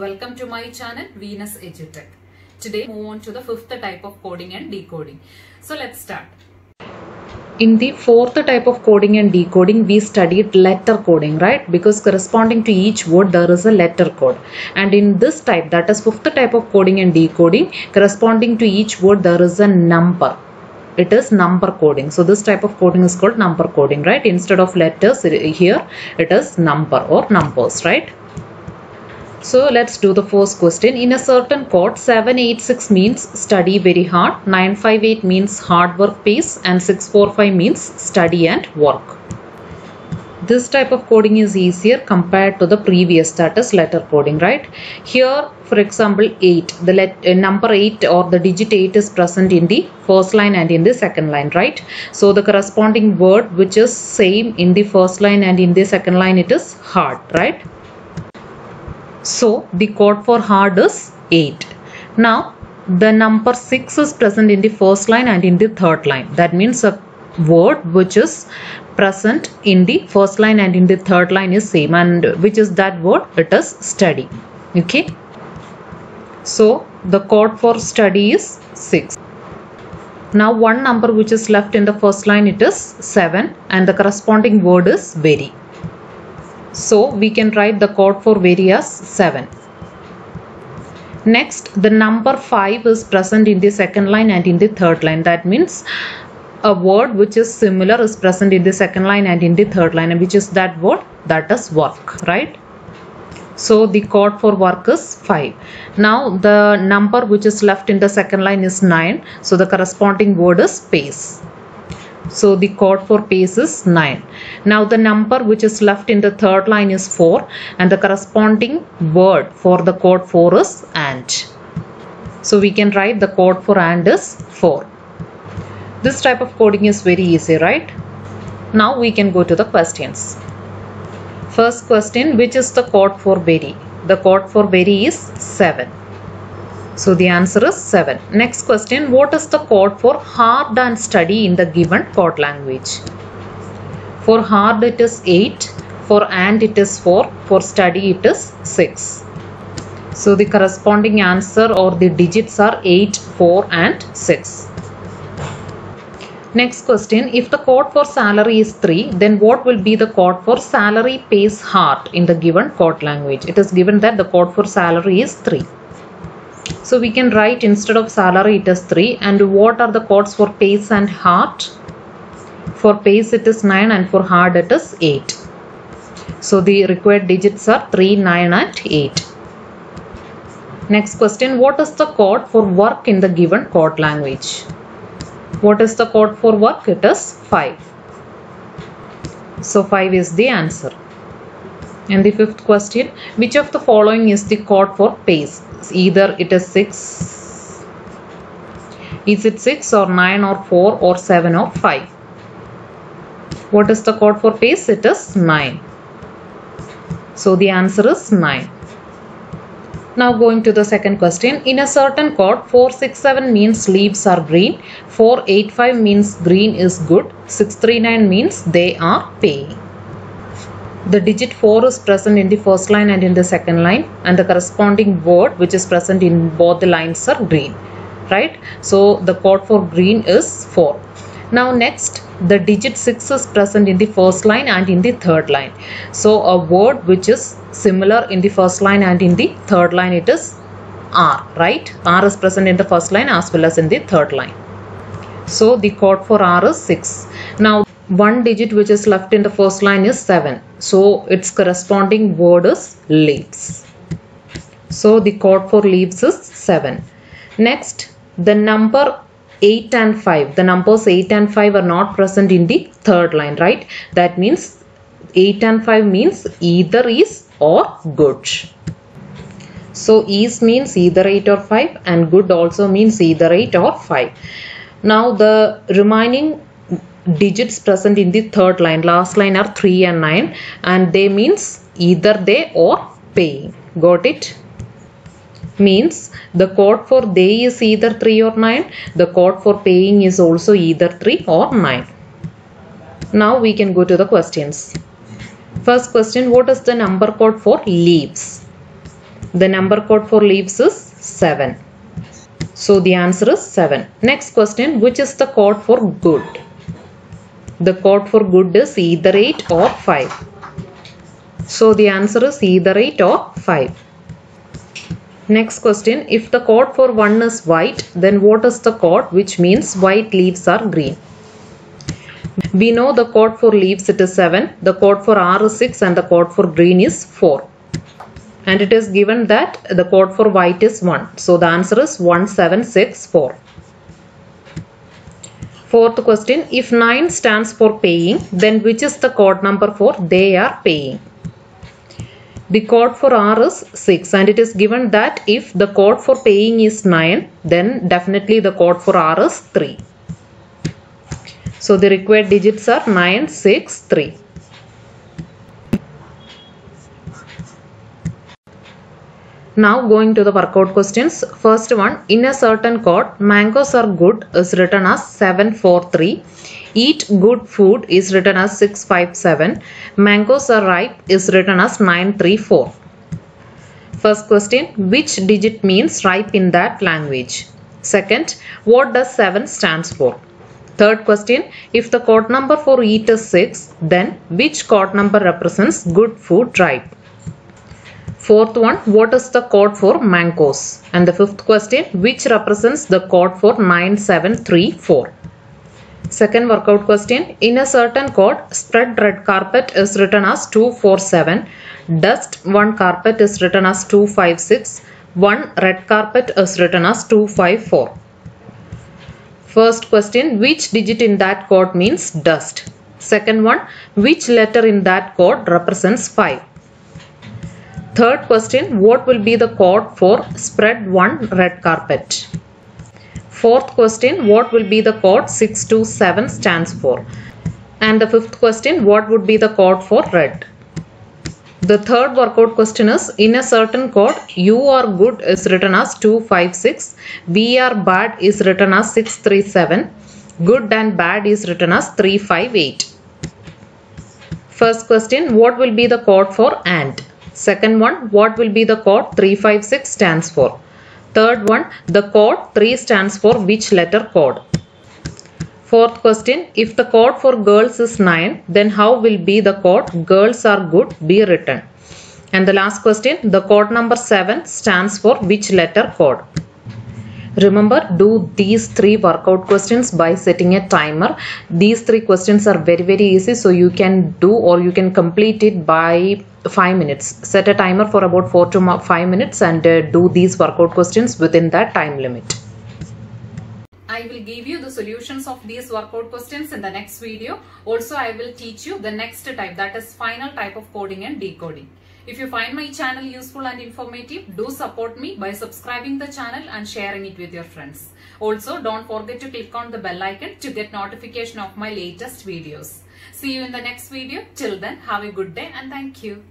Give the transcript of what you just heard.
Welcome to my channel Venus EduTech. Today move on to the fifth type of coding and decoding. So let's start. In the fourth type of coding and decoding, we studied letter coding, right? Because corresponding to each word there is a letter code. And in this type, that is fifth type of coding and decoding, corresponding to each word there is a number. It is number coding. So this type of coding is called number coding, right? Instead of letters here, it is number or numbers, right? So let's do the first question. In a certain code, 786 means study very hard, 958 means hard work pace, and 645 means study and work. This type of coding is easier compared to the previous, that is letter coding, right? Here, for example, 8, the number 8 or the digit 8 is present in the first line and in the second line, right? So the corresponding word which is same in the first line and in the second line, it is hard, right? So the code for hard is 8. Now the number 6 is present in the first line and in the third line. That means a word which is present in the first line and in the third line is same, and which is that word? It is study. Okay. So the code for study is 6. Now one number which is left in the first line, it is 7, and the corresponding word is very. So we can write the code for very as 7. Next, the number 5 is present in the second line and in the third line. That means a word which is similar is present in the second line and in the third line, and which is that word? That is work, right? So the code for work is 5. Now the number which is left in the second line is 9. So the corresponding word is pace. So the code for pace is 9. Now the number which is left in the third line is 4, and the corresponding word for the code 4 is and. So we can write the code for and is 4. This type of coding is very easy, right? Now we can go to the questions. First question, which is the code for very? The code for very is 7. So the answer is 7. Next question, what is the code for hard and study in the given code language? For hard it is 8, for and it is 4, for study it is 6. So the corresponding answer or the digits are 8, 4 and 6. Next question, if the code for salary is 3, then what will be the code for salary pays hard in the given code language? It is given that the code for salary is 3. So we can write instead of salary it is 3, and what are the codes for pace and hard? For pace it is 9 and for hard it is 8. So the required digits are 3, 9 and 8. Next question, what is the code for work in the given code language? What is the code for work? It is 5. So 5 is the answer. And the fifth question, which of the following is the code for pace? Either it is 6. Is it 6 or 9 or 4 or 7 or 5? What is the code for pace? It is 9. So the answer is 9. Now going to the second question. In a certain code, 467 means leaves are green, 485 means green is good, 639 means they are paying. The digit 4 is present in the first line and in the second line, and the corresponding word which is present in both the lines are green, right? So the code for green is 4. Now next, the digit 6 is present in the first line and in the third line. So a word which is similar in the first line and in the third line, it is R, right? R is present in the first line as well as in the third line. So the code for R is 6. Now one digit which is left in the first line is 7. So its corresponding word is leaves. So the code for leaves is 7. Next, the number 8 and 5. The numbers 8 and 5 are not present in the third line, right? That means 8 and 5 means either is or good. So is means either 8 or 5, and good also means either 8 or 5. Now the remaining digits present in the third line, last line, are 3 and 9, and they means either they or paying. Got it? Means the code for they is either 3 or 9. The code for paying is also either 3 or 9. Now we can go to the questions. First question, what is the number code for leaves? The number code for leaves is 7. So the answer is 7. Next question, which is the code for good? The code for good is either 8 or 5. So the answer is either 8 or 5. Next question, if the code for 1 is white, then what is the code which means white leaves are green? We know the code for leaves it is 7, the code for R is 6 and the code for green is 4. And it is given that the code for white is 1. So the answer is 1764. Fourth question, if 9 stands for paying, then which is the code number for they are paying? The code for R is 6 and it is given that if the code for paying is 9, then definitely the code for R is 3. So the required digits are 9, 6, 3. Now going to the workout questions. First one, in a certain code, mangoes are good is written as 743. Eat good food is written as 657. Mangoes are ripe is written as 934. First question, which digit means ripe in that language? Second, what does 7 stands for? Third question, if the code number for eat is 6, then which code number represents good food ripe? Fourth one, what is the code for mangoes? And the fifth question, which represents the code for 9734? Second workout question, in a certain code, spread red carpet is written as 247, dust one carpet is written as 256, one red carpet is written as 254. First question, which digit in that code means dust? Second one, which letter in that code represents 5? Third question, what will be the code for spread one red carpet? Fourth question, what will be the code 627 stands for? And the fifth question, what would be the code for red? The third workout question is, in a certain code, you are good is written as 256, we are bad is written as 637, good and bad is written as 358. First question, what will be the code for and? Second one, what will be the code 356 stands for? Third one, the code 3 stands for which letter code? Fourth question, if the code for girls is 9, then how will be the code girls are good be written? And the last question, the code number 7 stands for which letter code? Remember, do these 3 workout questions by setting a timer. These 3 questions are very easy, so you can do or you can complete it by 5 minutes. Set a timer for about 4 to 5 minutes and do these workout questions within that time limit. I will give you the solutions of these workout questions in the next video. Also, I will teach you the next type, that is final type of coding and decoding. If you find my channel useful and informative, do support me by subscribing the channel and sharing it with your friends. Also, don't forget to click on the bell icon to get notification of my latest videos. See you in the next video. Till then, have a good day and thank you.